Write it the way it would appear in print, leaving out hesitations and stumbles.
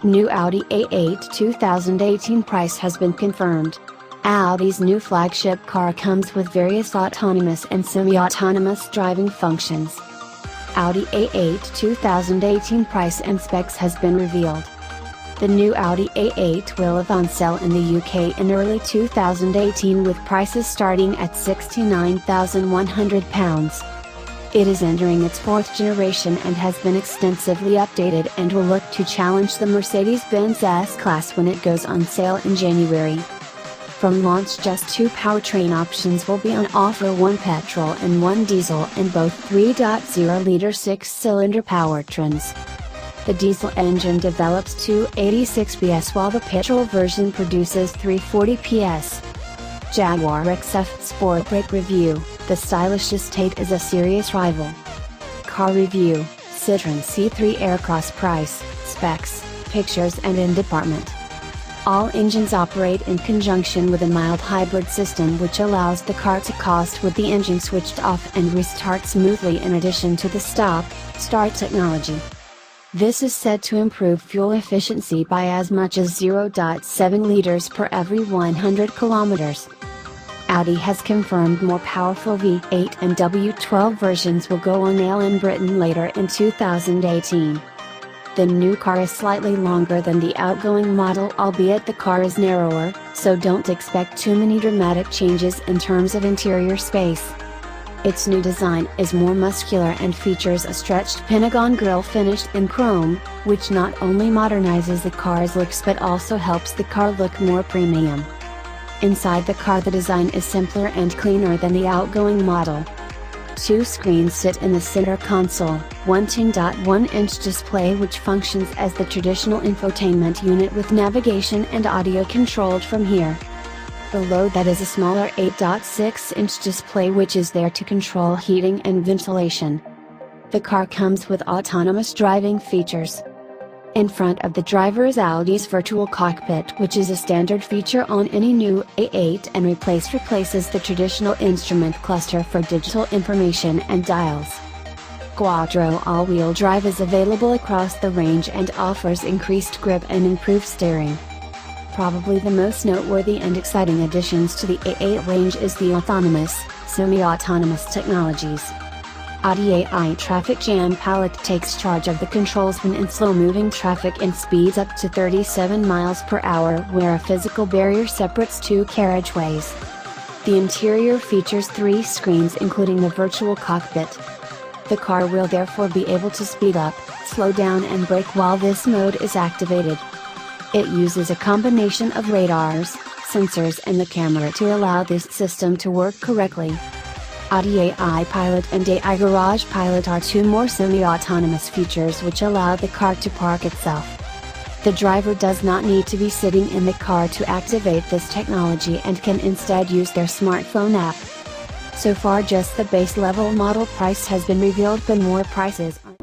New Audi A8 2018 price has been confirmed. Audi's new flagship car comes with various autonomous and semi-autonomous driving functions. Audi A8 2018 price and specs has been revealed. The new Audi A8 will have on sale in the UK in early 2018 with prices starting at £69,100. It is entering its fourth generation and has been extensively updated and will look to challenge the Mercedes-Benz S-Class when it goes on sale in January. From launch, just two powertrain options will be on offer: one petrol and one diesel, and both 3.0-liter six-cylinder powertrains. The diesel engine develops 286 PS while the petrol version produces 340 PS. Jaguar XF Sport Brake Review: the stylish Estate is a serious rival. Car Review: Citroën C3 Aircross price, specs, pictures and in department. All engines operate in conjunction with a mild hybrid system which allows the car to coast with the engine switched off and restart smoothly in addition to the stop-start technology. This is said to improve fuel efficiency by as much as 0.7 liters per every 100 kilometers. Audi has confirmed more powerful V8 and W12 versions will go on sale in Britain later in 2018. The new car is slightly longer than the outgoing model, albeit the car is narrower, so don't expect too many dramatic changes in terms of interior space. Its new design is more muscular and features a stretched Pentagon grille finished in chrome, which not only modernizes the car's looks but also helps the car look more premium. Inside the car, the design is simpler and cleaner than the outgoing model. Two screens sit in the center console, one 10.1-inch display which functions as the traditional infotainment unit with navigation and audio controlled from here. Below that is a smaller 8.6-inch display which is there to control heating and ventilation. The car comes with autonomous driving features. In front of the driver is Audi's virtual cockpit, which is a standard feature on any new A8 and replaces the traditional instrument cluster for digital information and dials. Quattro all-wheel drive is available across the range and offers increased grip and improved steering. Probably the most noteworthy and exciting additions to the A8 range is the autonomous, semi-autonomous technologies. Audi A8 Traffic Jam Palette takes charge of the controls when in slow-moving traffic and speeds up to 37 miles per hour where a physical barrier separates two carriageways. The interior features 3 screens including the virtual cockpit. The car will therefore be able to speed up, slow down and brake while this mode is activated. It uses a combination of radars, sensors and the camera to allow this system to work correctly. Audi AI Pilot and AI Garage Pilot are 2 more semi-autonomous features which allow the car to park itself. The driver does not need to be sitting in the car to activate this technology and can instead use their smartphone app. So far just the base level model price has been revealed, but more prices are